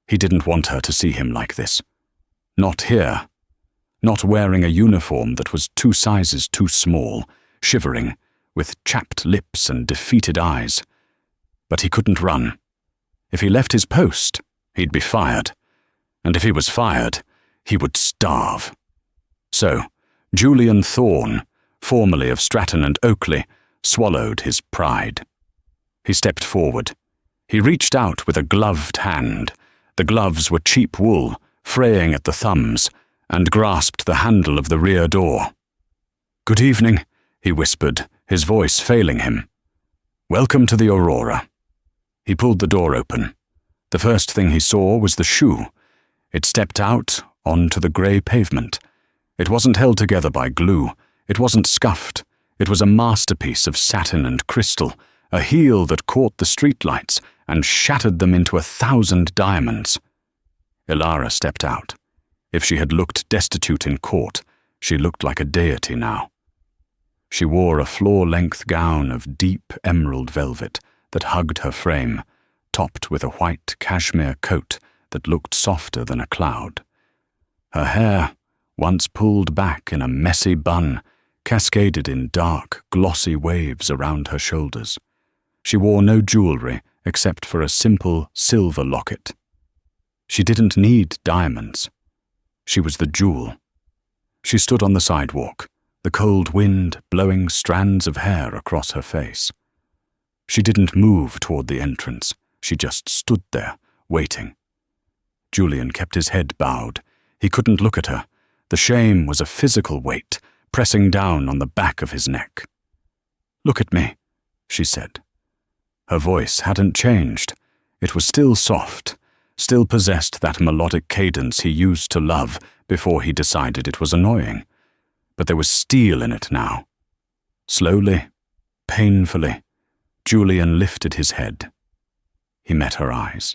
He didn't want her to see him like this. Not here. Not wearing a uniform that was 2 sizes too small, shivering, with chapped lips and defeated eyes. But he couldn't run. If he left his post, he'd be fired. And if he was fired, he would starve. So, Julian Thorne, formerly of Stratton and Oakley, swallowed his pride. He stepped forward. He reached out with a gloved hand. The gloves were cheap wool, fraying at the thumbs, and grasped the handle of the rear door. "Good evening," he whispered, his voice failing him. "Welcome to the Aurora." He pulled the door open. The first thing he saw was the shoe. It stepped out onto the grey pavement. It wasn't held together by glue. It wasn't scuffed. It was a masterpiece of satin and crystal, a heel that caught the streetlights and shattered them into 1,000 diamonds. Ilara stepped out. If she had looked destitute in court, she looked like a deity now. She wore a floor-length gown of deep emerald velvet that hugged her frame, topped with a white cashmere coat that looked softer than a cloud. Her hair, once pulled back in a messy bun, cascaded in dark, glossy waves around her shoulders. She wore no jewelry except for a simple silver locket. She didn't need diamonds. She was the jewel. She stood on the sidewalk, the cold wind blowing strands of hair across her face. She didn't move toward the entrance. She just stood there, waiting. Julian kept his head bowed. He couldn't look at her. The shame was a physical weight, pressing down on the back of his neck. "Look at me," she said. Her voice hadn't changed. It was still soft, still possessed that melodic cadence he used to love before he decided it was annoying. But there was steel in it now. Slowly, painfully, Julian lifted his head. He met her eyes.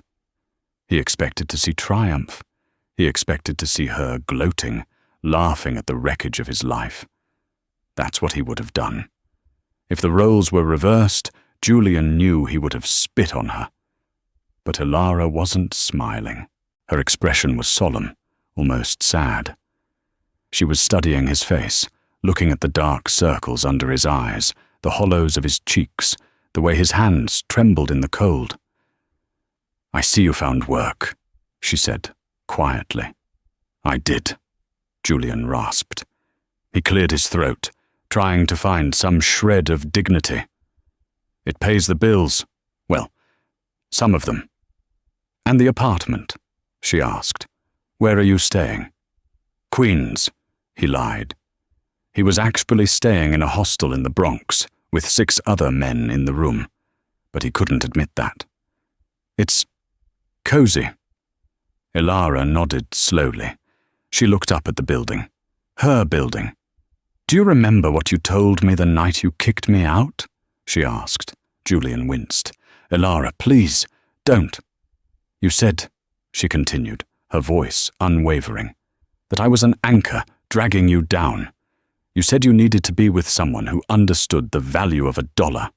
He expected to see triumph. He expected to see her gloating, laughing at the wreckage of his life. That's what he would have done. If the roles were reversed, Julian knew he would have spit on her. But Ilara wasn't smiling. Her expression was solemn, almost sad. She was studying his face, looking at the dark circles under his eyes, the hollows of his cheeks, the way his hands trembled in the cold. "I see you found work," she said, quietly. "I did," Julian rasped. He cleared his throat, trying to find some shred of dignity. "It pays the bills. Well, some of them." "And the apartment?" she asked. "Where are you staying?" "Queens," he lied. He was actually staying in a hostel in the Bronx with 6 other men in the room, but he couldn't admit that. It's cozy. Ilara nodded slowly. She looked up at the building. Her building. Do you remember what you told me the night you kicked me out? She asked. Julian winced. Ilara, please, don't. You said, she continued, her voice unwavering, that I was an anchor dragging you down. You said you needed to be with someone who understood the value of $1.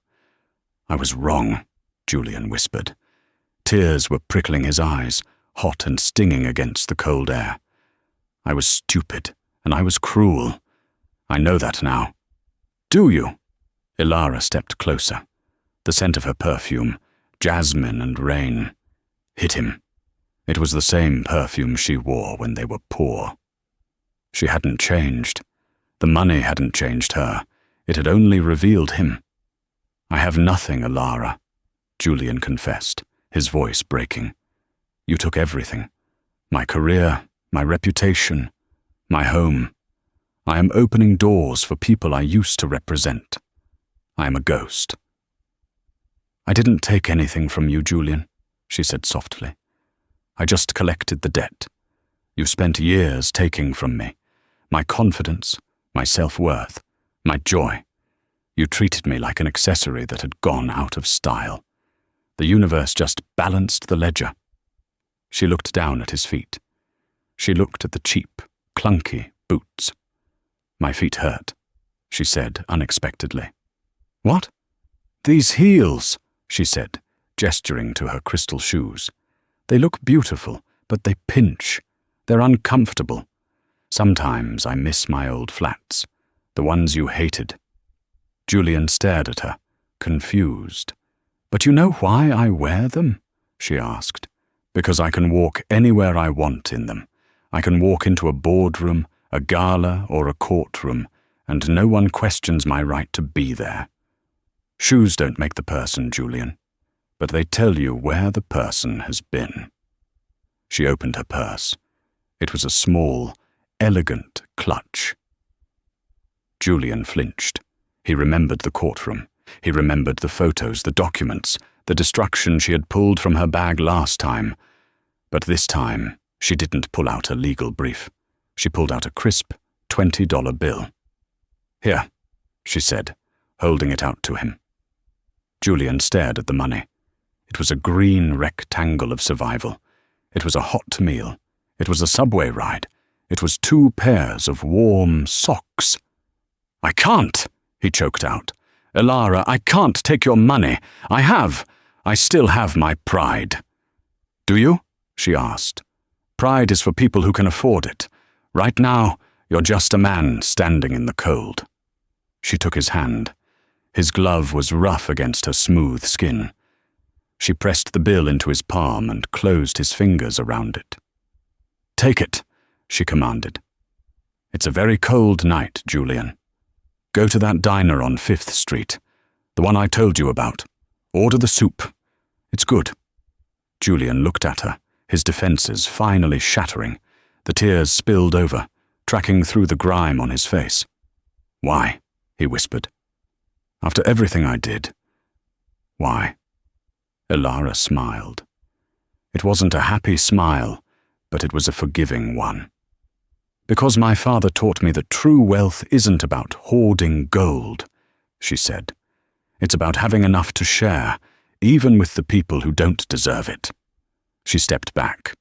I was wrong, Julian whispered. Tears were prickling his eyes, hot and stinging against the cold air. I was stupid, and I was cruel. I know that now. Do you? Ilara stepped closer. The scent of her perfume, jasmine and rain, hit him. It was the same perfume she wore when they were poor. She hadn't changed. The money hadn't changed her. It had only revealed him. I have nothing, Ilara, Julian confessed, his voice breaking. You took everything. My career, my reputation, my home. I am opening doors for people I used to represent. I am a ghost. I didn't take anything from you, Julian, she said softly. I just collected the debt. You spent years taking from me. My confidence, my self-worth, my joy. You treated me like an accessory that had gone out of style. The universe just balanced the ledger. She looked down at his feet. She looked at the cheap, clunky boots. My feet hurt, she said unexpectedly. What? These heels, she said, gesturing to her crystal shoes. They look beautiful, but they pinch. They're uncomfortable. Sometimes I miss my old flats, the ones you hated. Julian stared at her, confused. But you know why I wear them? She asked. Because I can walk anywhere I want in them. I can walk into a boardroom, a gala, or a courtroom, and no one questions my right to be there. Shoes don't make the person, Julian, but they tell you where the person has been. She opened her purse. It was a small, elegant clutch. Julian flinched. He remembered the courtroom. He remembered the photos, the documents, the destruction she had pulled from her bag last time. But this time, she didn't pull out a legal brief. She pulled out a crisp $20 bill. Here, she said, holding it out to him. Julian stared at the money. It was a green rectangle of survival. It was a hot meal. It was a subway ride. It was 2 pairs of warm socks. I can't, he choked out. Ilara, I can't take your money. I still have my pride. Do you? She asked. Pride is for people who can afford it. Right now, you're just a man standing in the cold. She took his hand. His glove was rough against her smooth skin. She pressed the bill into his palm and closed his fingers around it. Take it, she commanded. It's a very cold night, Julian. Go to that diner on 5th Street, the one I told you about. Order the soup. It's good. Julian looked at her, his defenses finally shattering. The tears spilled over, tracking through the grime on his face. Why? He whispered. After everything I did. Why? Ilara smiled. It wasn't a happy smile, but it was a forgiving one. Because my father taught me that true wealth isn't about hoarding gold, she said. It's about having enough to share, even with the people who don't deserve it. She stepped back.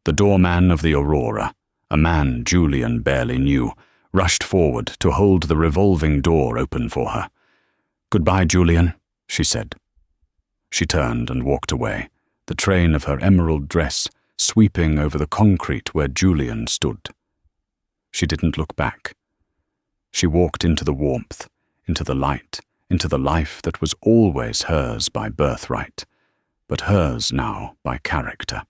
The doorman of the Aurora, a man Julian barely knew, rushed forward to hold the revolving door open for her. Goodbye, Julian, she said. She turned and walked away, the train of her emerald dress sweeping over the concrete where Julian stood. She didn't look back. She walked into the warmth, into the light, into the life that was always hers by birthright, but hers now by character.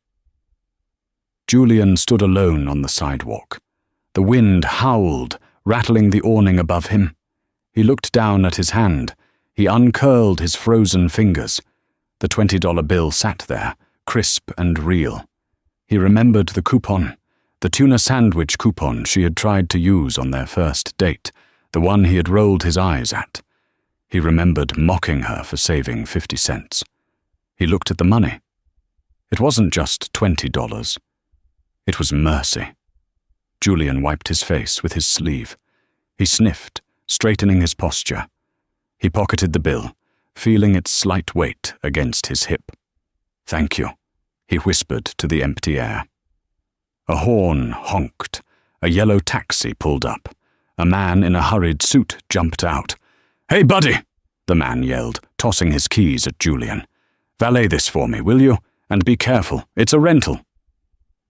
Julian stood alone on the sidewalk. The wind howled, rattling the awning above him. He looked down at his hand. He uncurled his frozen fingers. The $20 bill sat there, crisp and real. He remembered the coupon, the tuna sandwich coupon she had tried to use on their first date, the one he had rolled his eyes at. He remembered mocking her for saving 50 cents. He looked at the money. It wasn't just $20. It was mercy. Julian wiped his face with his sleeve. He sniffed, straightening his posture. He pocketed the bill, feeling its slight weight against his hip. "Thank you," he whispered to the empty air. A horn honked. A yellow taxi pulled up. A man in a hurried suit jumped out. "Hey, buddy!" the man yelled, tossing his keys at Julian. "Valet this for me, will you? And be careful, it's a rental."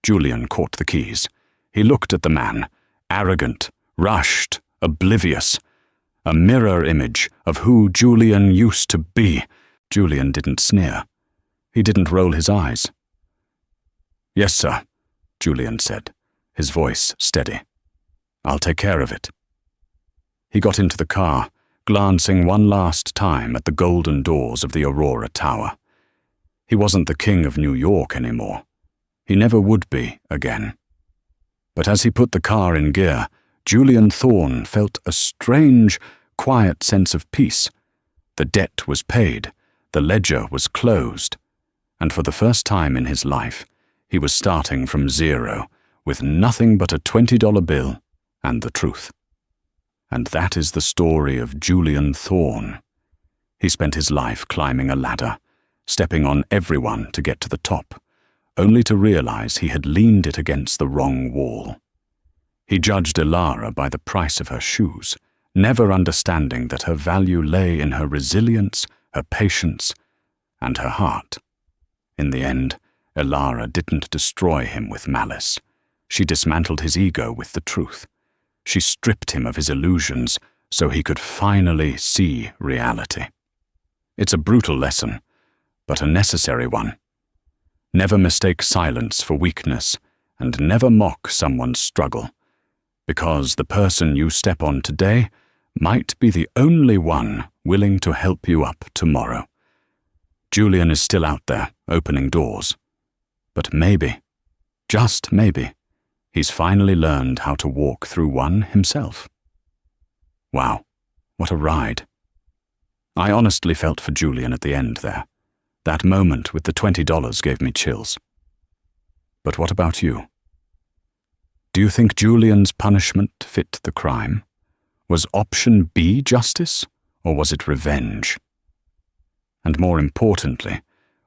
Julian caught the keys. He looked at the man, arrogant, rushed, oblivious. A mirror image of who Julian used to be. Julian didn't sneer. He didn't roll his eyes. "Yes, sir," Julian said, his voice steady. "I'll take care of it." He got into the car, glancing one last time at the golden doors of the Aurora Tower. He wasn't the king of New York anymore. He never would be again. But as he put the car in gear, Julian Thorne felt a strange, quiet sense of peace. The debt was paid, the ledger was closed, and for the first time in his life, he was starting from zero, with nothing but a $20 bill and the truth. And that is the story of Julian Thorne. He spent his life climbing a ladder, stepping on everyone to get to the top, only to realize he had leaned it against the wrong wall. He judged Elara by the price of her shoes, never understanding that her value lay in her resilience, her patience, and her heart. In the end, Elara didn't destroy him with malice. She dismantled his ego with the truth. She stripped him of his illusions so he could finally see reality. It's a brutal lesson, but a necessary one. Never mistake silence for weakness, and never mock someone's struggle, because the person you step on today might be the only one willing to help you up tomorrow. Julian is still out there, opening doors. But maybe, just maybe, he's finally learned how to walk through one himself. Wow, what a ride. I honestly felt for Julian at the end there. That moment with the $20 gave me chills. But what about you? Do you think Julian's punishment fit the crime? Was option B justice, or was it revenge? And more importantly,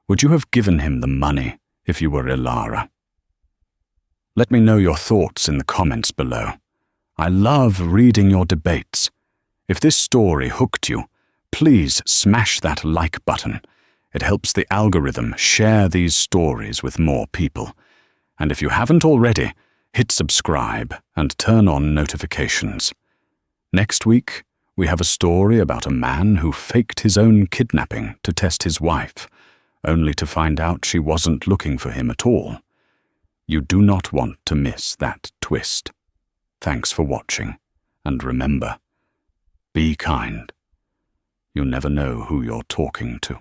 would you have given him the money if you were Elara? Let me know your thoughts in the comments below. I love reading your debates. If this story hooked you, please smash that like button. It helps the algorithm share these stories with more people. And if you haven't already, hit subscribe and turn on notifications. Next week, we have a story about a man who faked his own kidnapping to test his wife, only to find out she wasn't looking for him at all. You do not want to miss that twist. Thanks for watching, and remember, be kind. You never know who you're talking to.